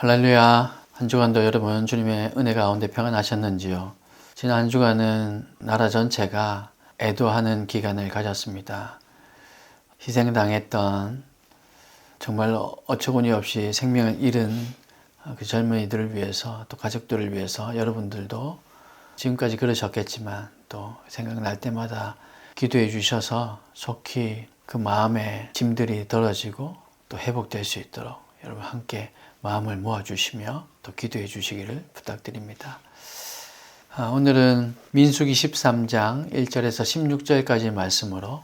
할렐루야. 한 주간도 여러분 주님의 은혜 가운데 평안하셨는지요? 지난 한 주간은 나라 전체가 애도하는 기간을 가졌습니다. 희생당했던 정말 어처구니 없이 생명을 잃은 그 젊은이들을 위해서 또 가족들을 위해서 여러분들도 지금까지 그러셨겠지만 또 생각날 때마다 기도해 주셔서 속히 그 마음의 짐들이 덜어지고 또 회복될 수 있도록 여러분 함께 마음을 모아주시며 또 기도해 주시기를 부탁드립니다. 오늘은 민수기 13장 1절에서 16절까지 말씀으로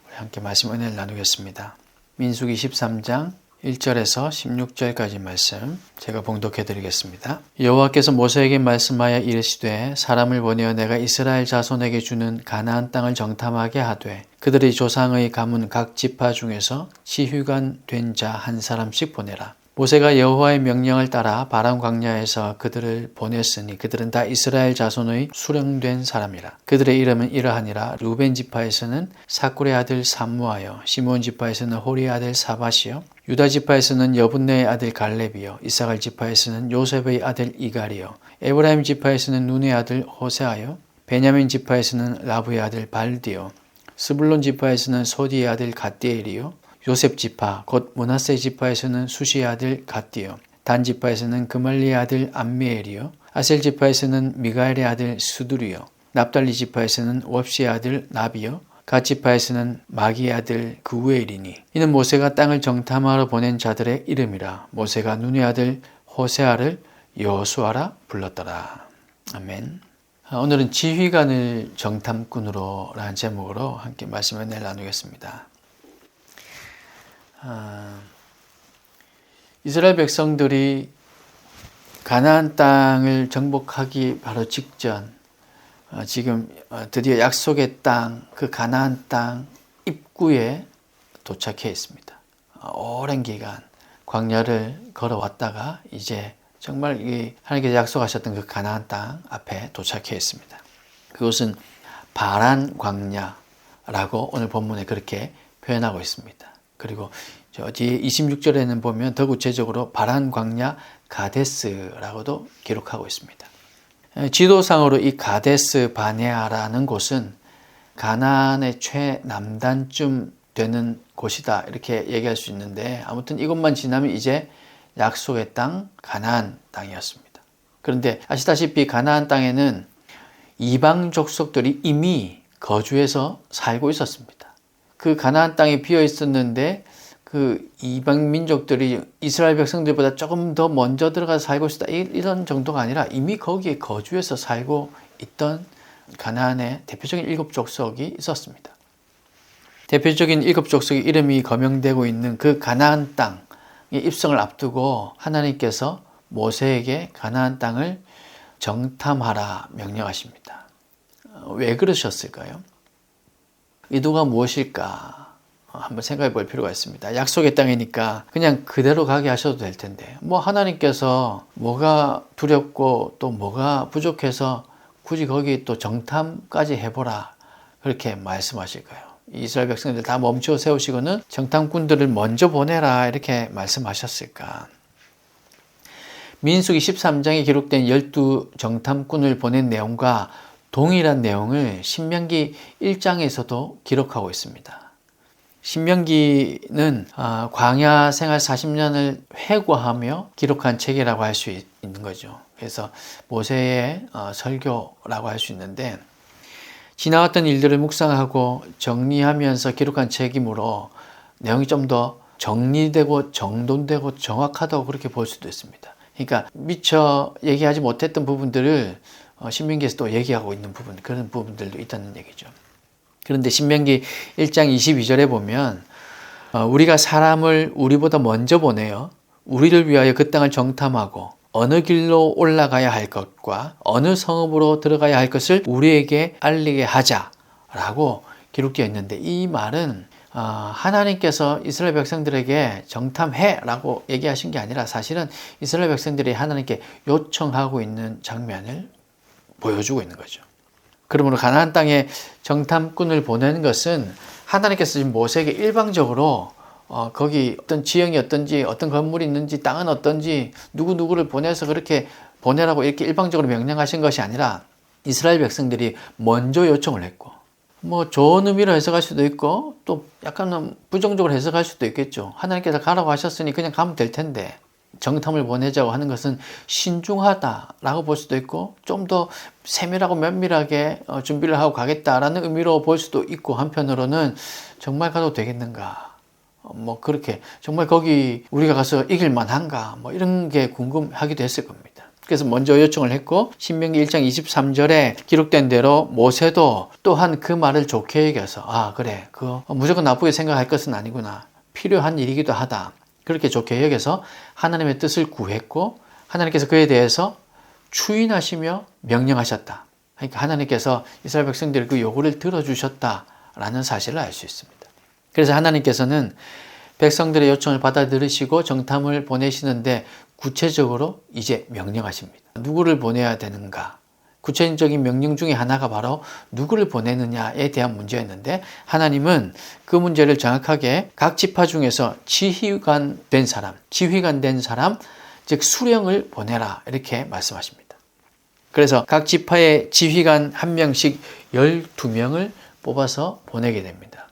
우리 함께 말씀 은혜를 나누겠습니다. 민수기 13장 1절에서 16절까지 말씀 제가 봉독해 드리겠습니다. 여호와께서 모세에게 말씀하여 이르시되 사람을 보내어 내가 이스라엘 자손에게 주는 가나안 땅을 정탐하게 하되 그들의 조상의 가문 각 지파 중에서 지휘관 된 자 한 사람씩 보내라. 모세가 여호와의 명령을 따라 바람 광야에서 그들을 보냈으니 그들은 다 이스라엘 자손의 수령된 사람이라. 그들의 이름은 이러하니라. 루벤 지파에서는 사쿨의 아들 삼무하여, 시몬 지파에서는 호리의 아들 사밧이요, 유다 지파에서는 여분네의 아들 갈렙이요, 이사갈 지파에서는 요셉의 아들 이갈이요, 에브라임 지파에서는 눈의 아들 호세아요, 베냐민 지파에서는 라브의 아들 발디요, 스불론 지파에서는 소디의 아들 갓디엘이요, 요셉 지파 곧 므낫세 지파에서는 수시의 아들 갓디요, 단 지파에서는 그말리의 아들 암미엘이요, 아셀 지파에서는 미가엘의 아들 스두리요, 납달리 지파에서는 웁시의 아들 나비요, 갓 지파에서는 마기의 아들 그우엘이니 이는 모세가 땅을 정탐하러 보낸 자들의 이름이라. 모세가 눈의 아들 호세아를 여호수아라 불렀더라. 아멘. 오늘은 지휘관을 정탐꾼으로 라는 제목으로 함께 말씀을 나누겠습니다. 이스라엘 백성들이 가나안 땅을 정복하기 바로 직전 지금 드디어 약속의 땅, 그 가나안 땅 입구에 도착해 있습니다. 오랜 기간 광야를 걸어왔다가 이제 정말 하나님께서 약속하셨던 그 가나안 땅 앞에 도착해 있습니다. 그것은 바란 광야라고 오늘 본문에 그렇게 표현하고 있습니다. 그리고 저 뒤에 26절에는 보면 더 구체적으로 바란 광야 가데스라고도 기록하고 있습니다. 지도상으로 이 가데스 바네아라는 곳은 가나안의 최남단쯤 되는 곳이다 이렇게 얘기할 수 있는데, 아무튼 이곳만 지나면 이제 약속의 땅 가나안 땅이었습니다. 그런데 아시다시피 가나안 땅에는 이방 족속들이 이미 거주해서 살고 있었습니다. 그 가나안 땅이 비어 있었는데 그 이방 민족들이 이스라엘 백성들보다 조금 더 먼저 들어가서 살고 있었다 이런 정도가 아니라 이미 거기에 거주해서 살고 있던 가나안의 대표적인 7족속이 있었습니다. 대표적인 7족속의 이름이 거명되고 있는 그 가나안 땅의 입성을 앞두고 하나님께서 모세에게 가나안 땅을 정탐하라 명령하십니다. 왜 그러셨을까요? 의도가 무엇일까? 한번 생각해 볼 필요가 있습니다. 약속의 땅이니까 그냥 그대로 가게 하셔도 될 텐데 하나님께서 뭐가 두렵고 또 뭐가 부족해서 굳이 거기 또 정탐까지 해보라 그렇게 말씀하실까요? 이스라엘 백성들 다 멈춰 세우시고는 정탐꾼들을 먼저 보내라 이렇게 말씀하셨을까? 민수기 13장에 기록된 12 정탐꾼을 보낸 내용과 동일한 내용을 신명기 1장에서도 기록하고 있습니다. 신명기는 광야 생활 40년을 회고하며 기록한 책이라고 할 수 있는 거죠. 그래서 모세의 설교라고 할 수 있는데, 지나왔던 일들을 묵상하고 정리하면서 기록한 책이므로 내용이 좀 더 정리되고 정돈되고 정확하다고 그렇게 볼 수도 있습니다. 그러니까 미처 얘기하지 못했던 부분들을 신명기에서 또 얘기하고 있는 그런 부분들도 있다는 얘기죠. 그런데 신명기 1장 22절에 보면 우리가 사람을 우리보다 먼저 보내어 우리를 위하여 그 땅을 정탐하고 어느 길로 올라가야 할 것과 어느 성읍으로 들어가야 할 것을 우리에게 알리게 하자라고 기록되어 있는데, 이 말은 하나님께서 이스라엘 백성들에게 정탐해라고 얘기하신 게 아니라 사실은 이스라엘 백성들이 하나님께 요청하고 있는 장면을 보여주고 있는 거죠. 그러므로 가나안 땅에 정탐꾼을 보내는 것은 하나님께서 지금 모세에게 일방적으로 거기 어떤 지형이 어떤지, 어떤 건물이 있는지, 땅은 어떤지, 누구를 보내서 그렇게 보내라고 이렇게 일방적으로 명령하신 것이 아니라 이스라엘 백성들이 먼저 요청을 했고, 뭐 좋은 의미로 해석할 수도 있고 또 약간은 부정적으로 해석할 수도 있겠죠. 하나님께서 가라고 하셨으니 그냥 가면 될 텐데 정탐을 보내자고 하는 것은 신중하다라고 볼 수도 있고, 좀 더 세밀하고 면밀하게 준비를 하고 가겠다라는 의미로 볼 수도 있고, 한편으로는 정말 가도 되겠는가, 뭐 그렇게 정말 거기 우리가 가서 이길 만한가, 뭐 이런 게 궁금하기도 했을 겁니다. 그래서 먼저 요청을 했고, 신명기 1장 23절에 기록된 대로 모세도 또한 그 말을 좋게 여겨서 그래, 그거 무조건 나쁘게 생각할 것은 아니구나, 필요한 일이기도 하다, 그렇게 좋게 여겨서 하나님의 뜻을 구했고, 하나님께서 그에 대해서 추인하시며 명령하셨다. 그러니까 하나님께서 이스라엘 백성들의 그 요구를 들어주셨다라는 사실을 알 수 있습니다. 그래서 하나님께서는 백성들의 요청을 받아들이시고 정탐을 보내시는데 구체적으로 이제 명령하십니다. 누구를 보내야 되는가? 구체적인 명령 중에 하나가 바로 누구를 보내느냐에 대한 문제였는데, 하나님은 그 문제를 정확하게 각 지파 중에서 지휘관 된 사람, 즉 수령을 보내라, 이렇게 말씀하십니다. 그래서 각 지파의 지휘관 한 명씩 12명을 뽑아서 보내게 됩니다.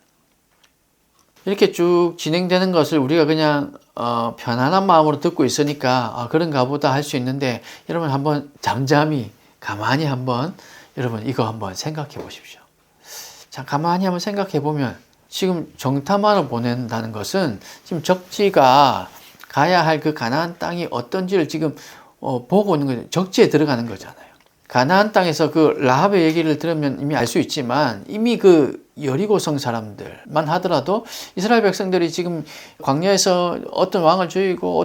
이렇게 쭉 진행되는 것을 우리가 그냥 편안한 마음으로 듣고 있으니까 그런가 보다 할 수 있는데, 여러분 한번 잠잠히 가만히 한번 여러분 이거 한번 생각해 보십시오. 자, 가만히 한번 생각해 보면 지금 정탐하러 보낸다는 것은 지금 적지가 가야 할 그 가나안 땅이 어떤지를 지금 보고 있는 거죠. 적지에 들어가는 거잖아요. 가나안 땅에서 그 라합의 얘기를 들으면 이미 알 수 있지만, 이미 그 여리고성 사람들만 하더라도 이스라엘 백성들이 지금 광야에서 어떤 왕을 죽이고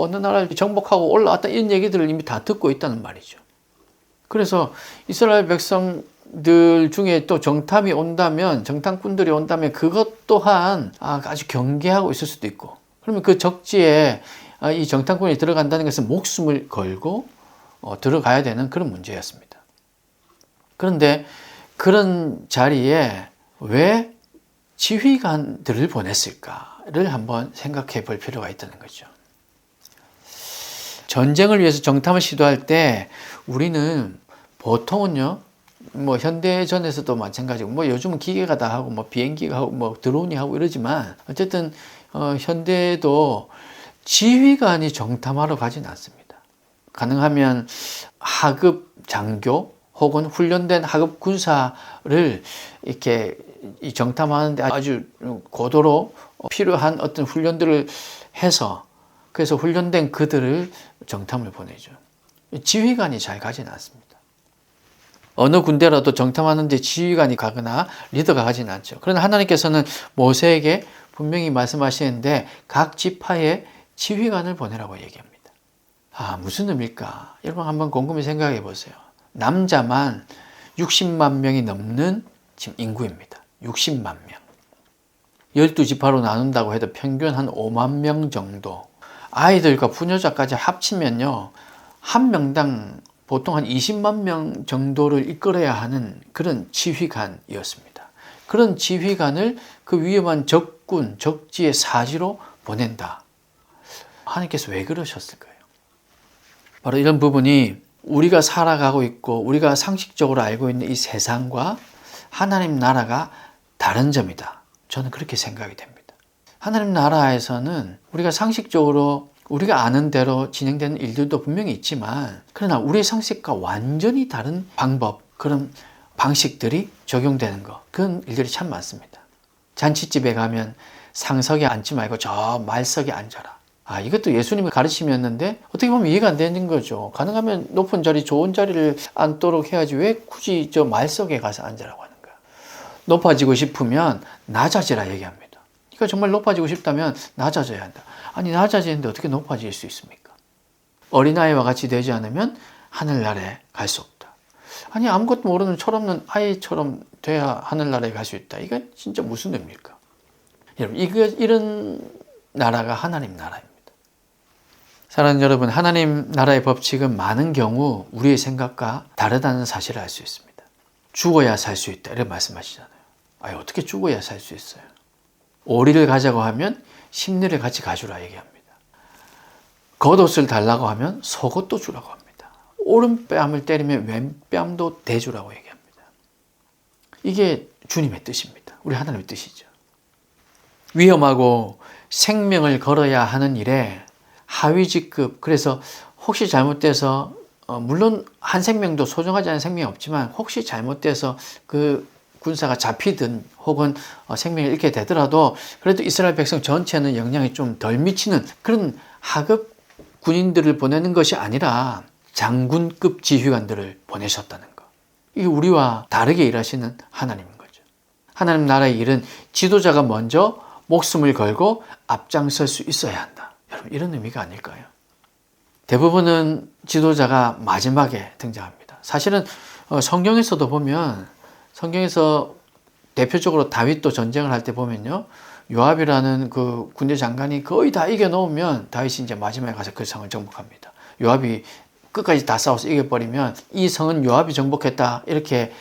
어느 나라를 정복하고 올라왔다, 이런 얘기들을 이미 다 듣고 있다는 말이죠. 그래서 이스라엘 백성들 중에 또 정탐이 온다면, 정탐꾼들이 온다면 그것 또한 아주 경계하고 있을 수도 있고, 그러면 그 적지에 이 정탐꾼이 들어간다는 것은 목숨을 걸고 들어가야 되는 그런 문제였습니다. 그런데 그런 자리에 왜 지휘관들을 보냈을까를 한번 생각해 볼 필요가 있다는 거죠. 전쟁을 위해서 정탐을 시도할 때 우리는 보통은요, 뭐 현대전에서도 마찬가지고, 뭐 요즘은 기계가 다 하고, 뭐 비행기가 하고, 뭐 드론이 하고 이러지만, 어쨌든 현대에도 지휘관이 정탐하러 가진 않습니다. 가능하면 하급 장교 혹은 훈련된 하급 군사를 이렇게 이 정탐하는데 아주 고도로 필요한 어떤 훈련들을 해서, 그래서 훈련된 그들을 정탐을 보내죠. 지휘관이 잘 가진 않습니다. 어느 군대라도 정탐하는데 지휘관이 가거나 리더가 가진 않죠. 그러나 하나님께서는 모세에게 분명히 말씀하시는데 각 지파에 지휘관을 보내라고 얘기합니다. 무슨 의미일까? 여러분 한번 곰곰이 생각해 보세요. 남자만 60만 명이 넘는 지금 인구입니다. 60만 명. 12지파로 나눈다고 해도 평균 한 5만 명 정도. 아이들과 부녀자까지 합치면요, 한 명당 보통 한 20만 명 정도를 이끌어야 하는 그런 지휘관이었습니다. 그런 지휘관을 그 위험한 적군, 적지의 사지로 보낸다. 하나님께서 왜 그러셨을까요? 바로 이런 부분이 우리가 살아가고 있고 우리가 상식적으로 알고 있는 이 세상과 하나님 나라가 다른 점이다. 저는 그렇게 생각이 됩니다. 하나님 나라에서는 우리가 상식적으로 우리가 아는 대로 진행되는 일들도 분명히 있지만, 그러나 우리의 상식과 완전히 다른 방법, 그런 방식들이 적용되는 것, 그런 일들이 참 많습니다. 잔치집에 가면 상석에 앉지 말고 저 말석에 앉아라. 이것도 예수님의 가르침이었는데 어떻게 보면 이해가 안 되는 거죠. 가능하면 높은 자리, 좋은 자리를 앉도록 해야지 왜 굳이 저 말석에 가서 앉으라고 하는 거야. 높아지고 싶으면 낮아지라 얘기합니다. 그러니까 정말 높아지고 싶다면 낮아져야 한다. 아니, 낮아지는데 어떻게 높아질 수 있습니까? 어린아이와 같이 되지 않으면 하늘나라에 갈 수 없다. 아니, 아무것도 모르는 철없는 아이처럼 돼야 하늘나라에 갈 수 있다. 이건 진짜 무슨 의미일까? 여러분, 이런 나라가 하나님 나라입니다. 사랑하는 여러분, 하나님 나라의 법칙은 많은 경우 우리의 생각과 다르다는 사실을 알 수 있습니다. 죽어야 살 수 있다, 이렇게 말씀하시잖아요. 어떻게 죽어야 살 수 있어요? 오리를 가자고 하면 심리를 같이 가주라 얘기합니다. 겉옷을 달라고 하면 속옷도 주라고 합니다. 오른뺨을 때리면 왼뺨도 대주라고 얘기합니다. 이게 주님의 뜻입니다. 우리 하나님의 뜻이죠. 위험하고 생명을 걸어야 하는 일에 하위직급, 그래서 혹시 잘못돼서 물론 한 생명도 소중하지 않은 생명이 없지만 혹시 잘못돼서 그 군사가 잡히든 혹은 생명을 잃게 되더라도 그래도 이스라엘 백성 전체는 영향이 좀 덜 미치는 그런 하급 군인들을 보내는 것이 아니라 장군급 지휘관들을 보내셨다는 것. 이게 우리와 다르게 일하시는 하나님인 거죠. 하나님 나라의 일은 지도자가 먼저 목숨을 걸고 앞장설 수 있어야 한다. 여러분, 이런 의미가 아닐까요? 대부분은 지도자가 마지막에 등장합니다. 사실은 성경에서도 보면, 성경에서 대표적으로 다윗도 전쟁을 할 때 보면요, 요압이라는 그 군대 장관이 거의 다 이겨놓으면 다윗이 이제 마지막에 가서 그 성을 정복합니다. 요압이 끝까지 다 싸워서 이겨버리면 이 성은 요압이 정복했다 이렇게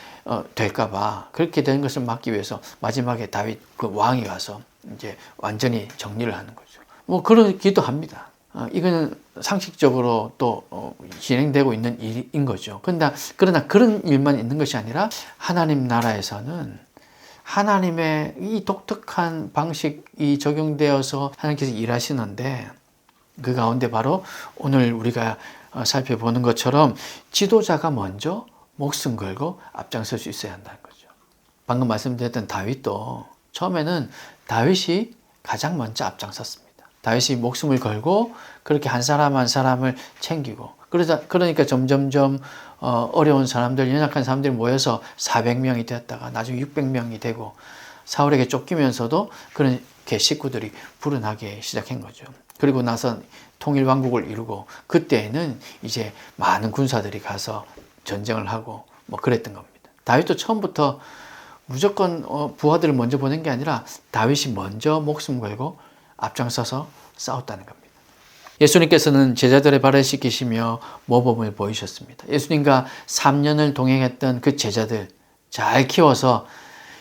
될까봐, 그렇게 되는 것을 막기 위해서 마지막에 다윗 그 왕이 가서 이제 완전히 정리를 하는 거죠. 뭐 그러기도 합니다. 이거는 상식적으로 또 진행되고 있는 일인 거죠. 그러나 그런 일만 있는 것이 아니라 하나님 나라에서는 하나님의 이 독특한 방식이 적용되어서 하나님께서 일하시는데, 그 가운데 바로 오늘 우리가 살펴보는 것처럼 지도자가 먼저 목숨 걸고 앞장설 수 있어야 한다는 거죠. 방금 말씀드렸던 다윗도 처음에는 다윗이 가장 먼저 앞장섰습니다. 다윗이 목숨을 걸고 그렇게 한 사람 한 사람을 챙기고, 그러니까 점점점 어려운 사람들, 연약한 사람들이 모여서 400명이 되었다가 나중에 600명이 되고, 사울에게 쫓기면서도 그렇게 식구들이 불어나기 시작한 거죠. 그리고 나서 통일왕국을 이루고, 그때에는 이제 많은 군사들이 가서 전쟁을 하고 뭐 그랬던 겁니다. 다윗도 처음부터 무조건 부하들을 먼저 보낸 게 아니라 다윗이 먼저 목숨 걸고 앞장서서 싸웠다는 겁니다. 예수님께서는 제자들의 발을 씻기시며 모범을 보이셨습니다. 예수님과 3년을 동행했던 그 제자들 잘 키워서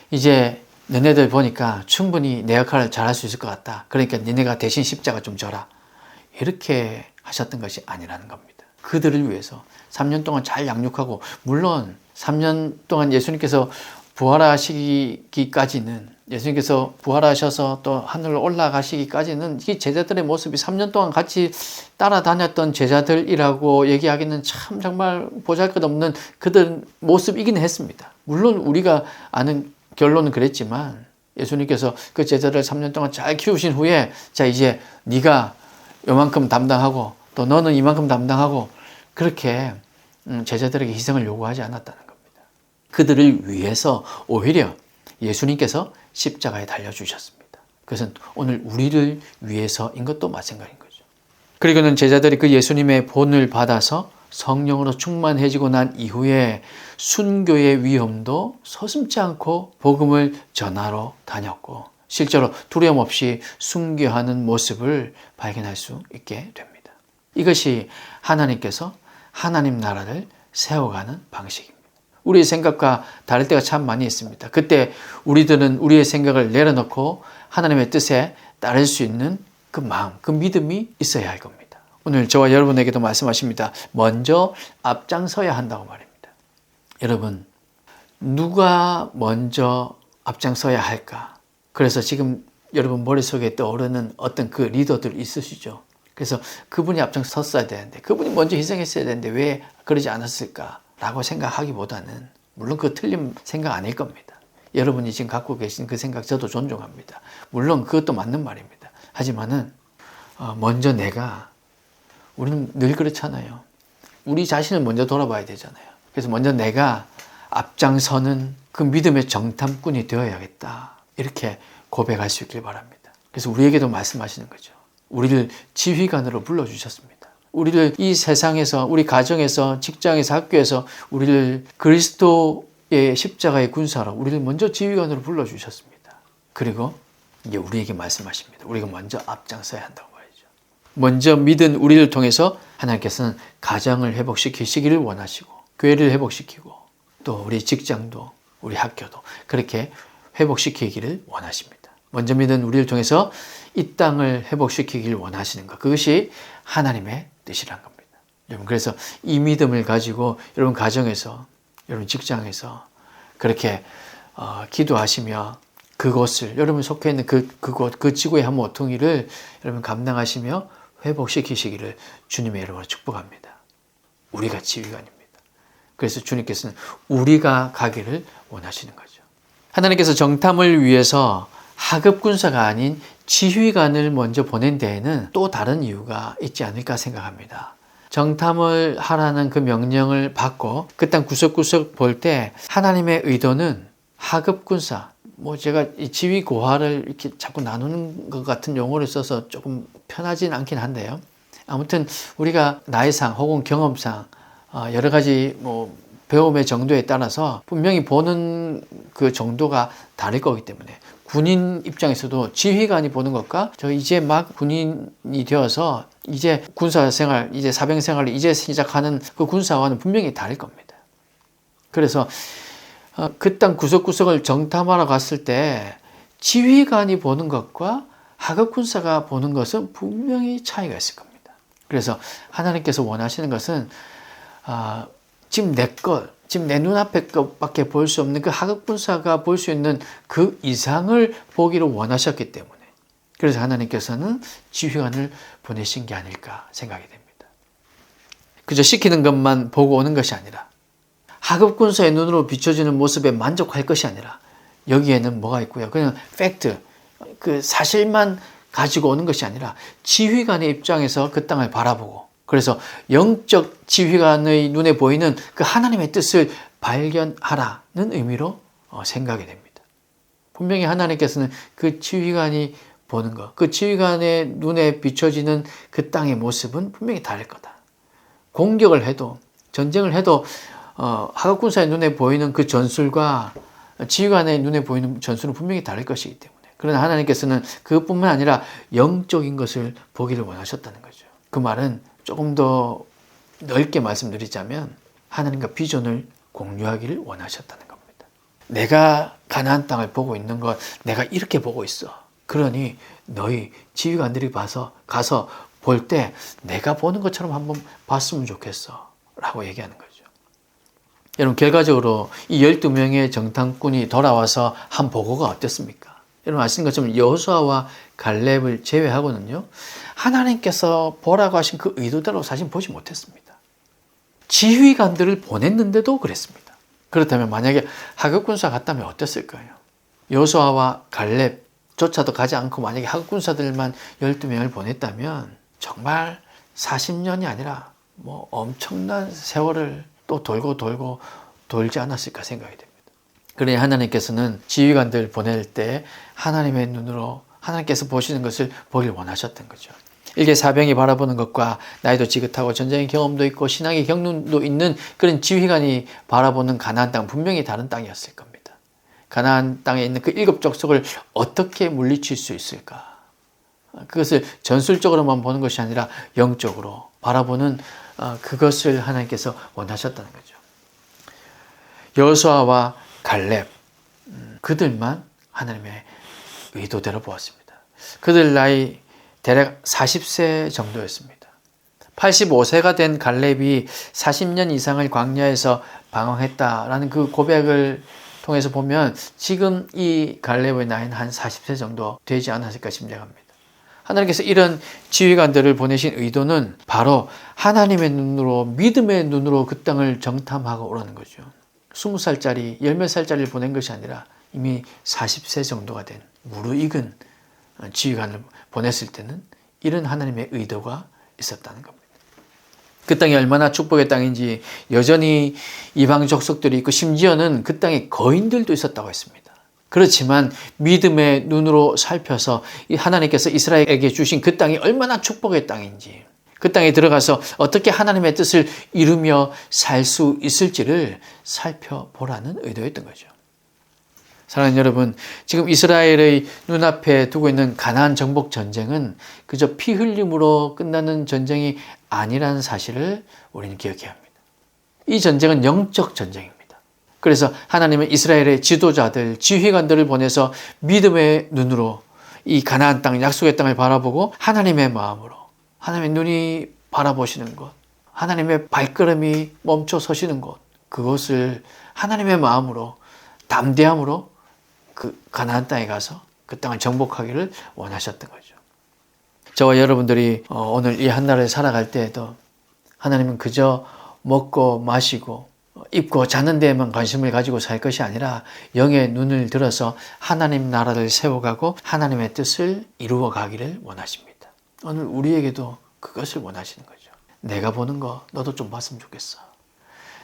이제 너네들 보니까 충분히 내 역할을 잘할 수 있을 것 같다. 그러니까 너네가 대신 십자가 좀 져라. 이렇게 하셨던 것이 아니라는 겁니다. 그들을 위해서 3년 동안 잘 양육하고, 물론 3년 동안 예수님께서 예수님께서 부활하셔서 또 하늘로 올라가시기까지는 이 제자들의 모습이 3년 동안 같이 따라다녔던 제자들이라고 얘기하기는 참 정말 보잘것없는 그들 모습이긴 했습니다. 물론 우리가 아는 결론은 그랬지만, 예수님께서 그 제자들을 3년 동안 잘 키우신 후에 자 이제 네가 요만큼 담당하고 또 너는 이만큼 담당하고, 그렇게 제자들에게 희생을 요구하지 않았다는 겁니다. 그들을 위해서 오히려 예수님께서 십자가에 달려주셨습니다. 그것은 오늘 우리를 위해서인 것도 마찬가지인 거죠. 그리고는 제자들이 그 예수님의 본을 받아서 성령으로 충만해지고 난 이후에 순교의 위험도 서슴지 않고 복음을 전하러 다녔고, 실제로 두려움 없이 순교하는 모습을 발견할 수 있게 됩니다. 이것이 하나님께서 하나님 나라를 세워가는 방식입니다. 우리의 생각과 다를 때가 참 많이 있습니다. 그때 우리들은 우리의 생각을 내려놓고 하나님의 뜻에 따를 수 있는 그 마음, 그 믿음이 있어야 할 겁니다. 오늘 저와 여러분에게도 말씀하십니다. 먼저 앞장서야 한다고 말입니다. 여러분, 누가 먼저 앞장서야 할까? 그래서 지금 여러분 머릿속에 떠오르는 어떤 그 리더들 있으시죠? 그래서 그분이 앞장섰어야 되는데, 그분이 먼저 희생했어야 되는데 왜 그러지 않았을까라고 생각하기보다는, 물론 그 틀린 생각 아닐 겁니다. 여러분이 지금 갖고 계신 그 생각 저도 존중합니다. 물론 그것도 맞는 말입니다. 하지만은 먼저 우리는 늘 그렇잖아요. 우리 자신을 먼저 돌아봐야 되잖아요. 그래서 먼저 내가 앞장서는 그 믿음의 정탐꾼이 되어야겠다, 이렇게 고백할 수 있길 바랍니다. 그래서 우리에게도 말씀하시는 거죠. 우리를 지휘관으로 불러주셨습니다. 우리를 이 세상에서, 우리 가정에서, 직장에서, 학교에서 우리를 그리스도의 십자가의 군사로 우리를 먼저 지휘관으로 불러주셨습니다. 그리고 이제 우리에게 말씀하십니다. 우리가 먼저 앞장서야 한다고 말이죠. 먼저 믿은 우리를 통해서 하나님께서는 가정을 회복시키시기를 원하시고, 교회를 회복시키고, 또 우리 직장도 우리 학교도 그렇게 회복시키기를 원하십니다. 먼저 믿은 우리를 통해서 이 땅을 회복시키길 원하시는 것, 그것이 하나님의 뜻이란 겁니다. 여러분, 그래서 이 믿음을 가지고 여러분 가정에서, 여러분 직장에서 그렇게 기도하시며 그곳을, 여러분 속해 있는 그곳, 그 지구의 한 모퉁이를 여러분 감당하시며 회복시키시기를 주님의 이름으로 축복합니다. 우리가 지휘관입니다. 그래서 주님께서는 우리가 가기를 원하시는 거죠. 하나님께서 정탐을 위해서 하급 군사가 아닌 지휘관을 먼저 보낸 데에는 또 다른 이유가 있지 않을까 생각합니다. 정탐을 하라는 그 명령을 받고 그 땅 구석구석 볼 때 하나님의 의도는 하급 군사, 제가 이 지휘 고하를 이렇게 자꾸 나누는 것 같은 용어를 써서 조금 편하진 않긴 한데요. 아무튼 우리가 나이상 혹은 경험상 여러 가지 배움의 정도에 따라서 분명히 보는 그 정도가 다를 거기 때문에 군인 입장에서도 지휘관이 보는 것과 저 이제 막 군인이 되어서 이제 군사생활, 이제 사병생활을 이제 시작하는 그 군사와는 분명히 다를 겁니다. 그래서 그 땅 구석구석을 정탐하러 갔을 때 지휘관이 보는 것과 하급 군사가 보는 것은 분명히 차이가 있을 겁니다. 그래서 하나님께서 원하시는 것은 지금 내 눈앞에 것밖에 볼 수 없는 그 하급 군사가 볼 수 있는 그 이상을 보기를 원하셨기 때문에, 그래서 하나님께서는 지휘관을 보내신 게 아닐까 생각이 됩니다. 그저 시키는 것만 보고 오는 것이 아니라 하급 군사의 눈으로 비춰지는 모습에 만족할 것이 아니라 여기에는 뭐가 있고요. 그냥 팩트, 그 사실만 가지고 오는 것이 아니라 지휘관의 입장에서 그 땅을 바라보고, 그래서 영적 지휘관의 눈에 보이는 그 하나님의 뜻을 발견하라는 의미로 생각이 됩니다. 분명히 하나님께서는 그 지휘관이 보는 것, 그 지휘관의 눈에 비춰지는 그 땅의 모습은 분명히 다를 거다. 공격을 해도, 전쟁을 해도 하급군사의 눈에 보이는 그 전술과 지휘관의 눈에 보이는 전술은 분명히 다를 것이기 때문에, 그러나 하나님께서는 그것뿐만 아니라 영적인 것을 보기를 원하셨다는 거죠. 그 말은 조금 더 넓게 말씀드리자면 하나님과 비전을 공유하기를 원하셨다는 겁니다. 내가 가나안 땅을 보고 있는 것, 내가 이렇게 보고 있어. 그러니 너희 지휘관들이 가서 볼 때 내가 보는 것처럼 한번 봤으면 좋겠어 라고 얘기하는 거죠. 여러분, 결과적으로 이 12명의 정탐꾼이 돌아와서 한 보고가 어땠습니까? 여러분 아시는 것처럼 여호수아와 갈렙을 제외하고는요, 하나님께서 보라고 하신 그 의도대로 사실 보지 못했습니다. 지휘관들을 보냈는데도 그랬습니다. 그렇다면 만약에 하급군사 갔다면 어땠을까요? 여호수아와 갈렙조차도 가지 않고 만약에 하급군사들만 12명을 보냈다면 정말 40년이 아니라 엄청난 세월을 또 돌고 돌지 않았을까 생각이 됩니다. 그러니 하나님께서는 지휘관들 보낼 때 하나님의 눈으로 하나님께서 보시는 것을 보길 원하셨던 거죠. 일개 사병이 바라보는 것과 나이도 지긋하고 전쟁의 경험도 있고 신앙의 경륜도 있는 그런 지휘관이 바라보는 가나안 땅은 분명히 다른 땅이었을 겁니다. 가나안 땅에 있는 그 7 족속을 어떻게 물리칠 수 있을까? 그것을 전술적으로만 보는 것이 아니라 영적으로 바라보는 그것을 하나님께서 원하셨다는 거죠. 여호수아와 갈렙, 그들만 하나님의 의도대로 보았습니다. 그들 나이 대략 40세 정도였습니다. 85세가 된 갈렙이 40년 이상을 광야에서 방황했다라는 그 고백을 통해서 보면 지금 이 갈렙의 나이는 한 40세 정도 되지 않았을까 짐작합니다. 하나님께서 이런 지휘관들을 보내신 의도는 바로 하나님의 눈으로, 믿음의 눈으로 그 땅을 정탐하고 오라는 거죠. 20살짜리, 10몇 살짜리를 보낸 것이 아니라 이미 40세 정도가 된 무르익은 지휘관을 보냈을 때는 이런 하나님의 의도가 있었다는 겁니다. 그 땅이 얼마나 축복의 땅인지 여전히 이방 족속들이 있고 심지어는 그 땅에 거인들도 있었다고 했습니다. 그렇지만 믿음의 눈으로 살펴서 하나님께서 이스라엘에게 주신 그 땅이 얼마나 축복의 땅인지, 그 땅에 들어가서 어떻게 하나님의 뜻을 이루며 살 수 있을지를 살펴보라는 의도였던 거죠. 사랑하는 여러분, 지금 이스라엘의 눈앞에 두고 있는 가나안 정복 전쟁은 그저 피 흘림으로 끝나는 전쟁이 아니라는 사실을 우리는 기억해야 합니다. 이 전쟁은 영적 전쟁입니다. 그래서 하나님은 이스라엘의 지도자들, 지휘관들을 보내서 믿음의 눈으로 이 가나안 땅, 약속의 땅을 바라보고 하나님의 마음으로, 하나님의 눈이 바라보시는 곳, 하나님의 발걸음이 멈춰 서시는 곳, 그것을 하나님의 마음으로, 담대함으로 그 가나안 땅에 가서 그 땅을 정복하기를 원하셨던 거죠. 저와 여러분들이 오늘 이 한나라를 살아갈 때에도 하나님은 그저 먹고 마시고 입고 자는 데에만 관심을 가지고 살 것이 아니라 영의 눈을 들어서 하나님 나라를 세워가고 하나님의 뜻을 이루어 가기를 원하십니다. 오늘 우리에게도 그것을 원하시는 거죠. 내가 보는 거 너도 좀 봤으면 좋겠어.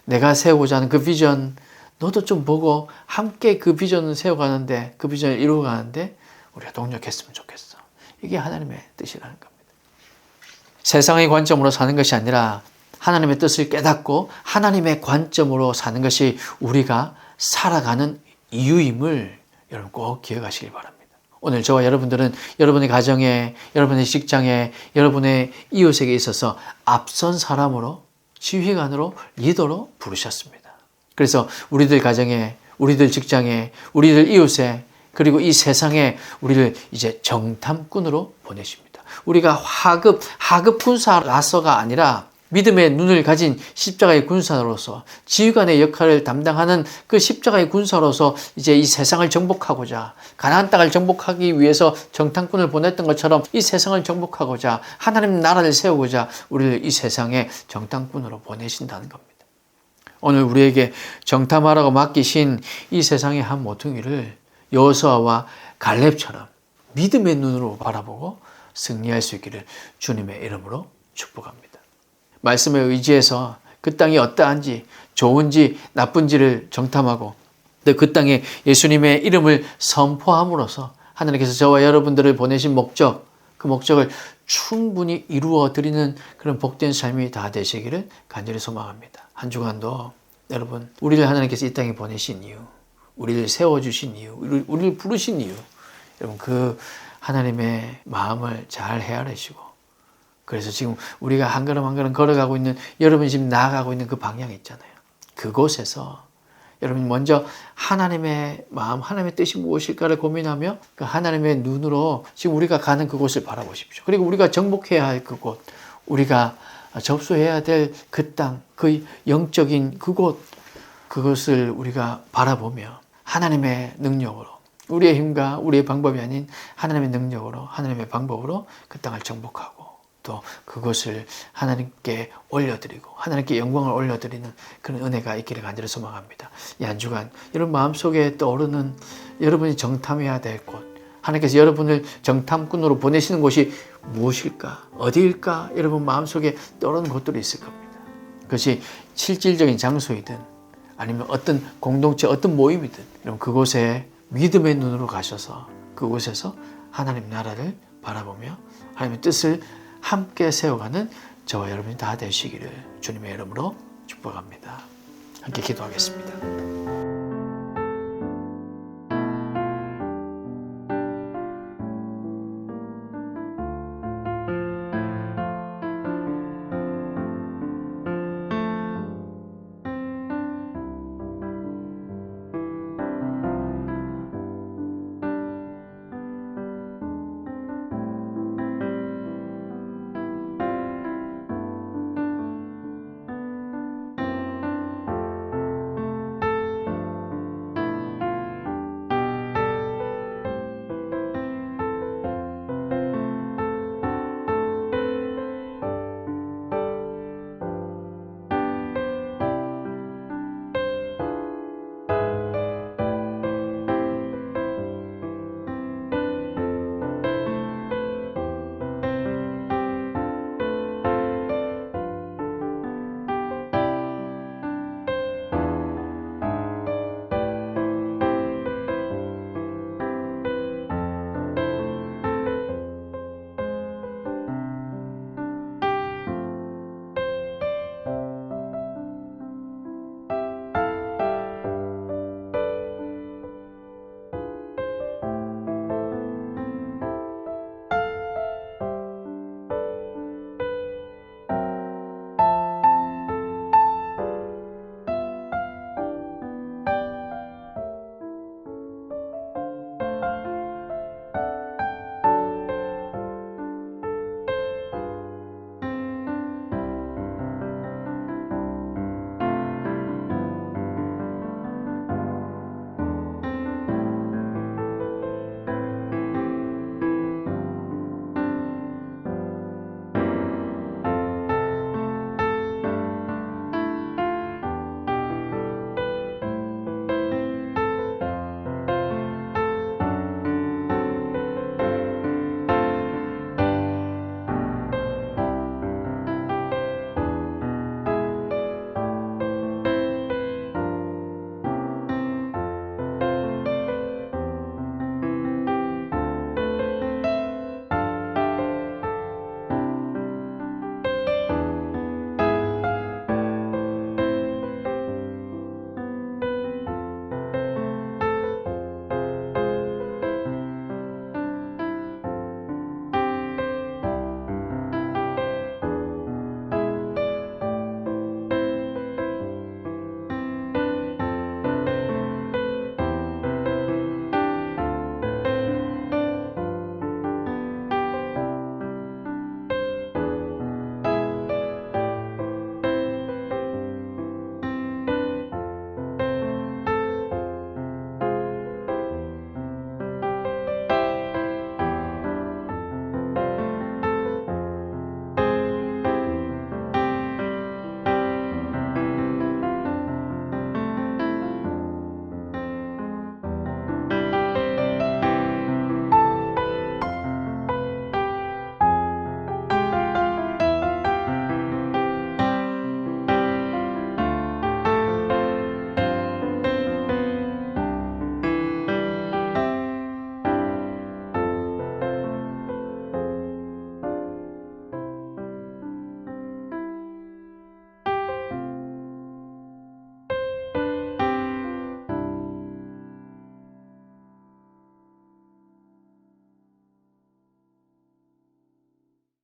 내가 세우고자 하는 그 비전 너도 좀 보고 함께 그 비전을 세워가는데, 그 비전을 이루어가는데 우리가 동력했으면 좋겠어. 이게 하나님의 뜻이라는 겁니다. 세상의 관점으로 사는 것이 아니라 하나님의 뜻을 깨닫고 하나님의 관점으로 사는 것이 우리가 살아가는 이유임을 여러분 꼭 기억하시길 바랍니다. 오늘 저와 여러분들은 여러분의 가정에, 여러분의 직장에, 여러분의 이웃에게 있어서 앞선 사람으로, 지휘관으로, 리더로 부르셨습니다. 그래서 우리들 가정에, 우리들 직장에, 우리들 이웃에, 그리고 이 세상에 우리를 이제 정탐꾼으로 보내십니다. 우리가 하급 군사라서가 아니라 믿음의 눈을 가진 십자가의 군사로서, 지휘관의 역할을 담당하는 그 십자가의 군사로서 이제 이 세상을 정복하고자, 가나안 땅을 정복하기 위해서 정탐꾼을 보냈던 것처럼 이 세상을 정복하고자, 하나님 나라를 세우고자 우리를 이 세상에 정탐꾼으로 보내신다는 겁니다. 오늘 우리에게 정탐하라고 맡기신 이 세상의 한 모퉁이를 여호수아와 갈렙처럼 믿음의 눈으로 바라보고 승리할 수 있기를 주님의 이름으로 축복합니다. 말씀에 의지해서 그 땅이 어떠한지, 좋은지 나쁜지를 정탐하고 또 그 땅에 예수님의 이름을 선포함으로써 하나님께서 저와 여러분들을 보내신 목적, 그 목적을 충분히 이루어 드리는 그런 복된 삶이 다 되시기를 간절히 소망합니다. 한 주간도 여러분, 우리를 하나님께서 이 땅에 보내신 이유, 우리를 세워주신 이유, 우리를 부르신 이유, 여러분 그 하나님의 마음을 잘 헤아리시고, 그래서 지금 우리가 한 걸음 한 걸음 걸어가고 있는, 여러분이 지금 나아가고 있는 그 방향이 있잖아요. 그곳에서 여러분 먼저 하나님의 마음, 하나님의 뜻이 무엇일까를 고민하며 그 하나님의 눈으로 지금 우리가 가는 그곳을 바라보십시오. 그리고 우리가 정복해야 할 그곳, 우리가 접수해야 될 그 땅, 그 영적인 그곳, 그것을 우리가 바라보며 하나님의 능력으로, 우리의 힘과 우리의 방법이 아닌 하나님의 능력으로, 하나님의 방법으로 그 땅을 정복하고 또 그것을 하나님께 올려드리고 하나님께 영광을 올려드리는 그런 은혜가 있기를 간절히 소망합니다. 이 한 주간 여러분 마음속에 떠오르는 여러분이 정탐해야 될 곳, 하나님께서 여러분을 정탐꾼으로 보내시는 곳이 무엇일까? 어디일까? 여러분 마음속에 떠오르는 곳들이 있을 겁니다. 그것이 실질적인 장소이든 아니면 어떤 공동체, 어떤 모임이든 여러분 그곳에 믿음의 눈으로 가셔서 그곳에서 하나님 나라를 바라보며 하나님의 뜻을 함께 세워가는 저와 여러분이 다 되시기를 주님의 이름으로 축복합니다. 함께 기도하겠습니다.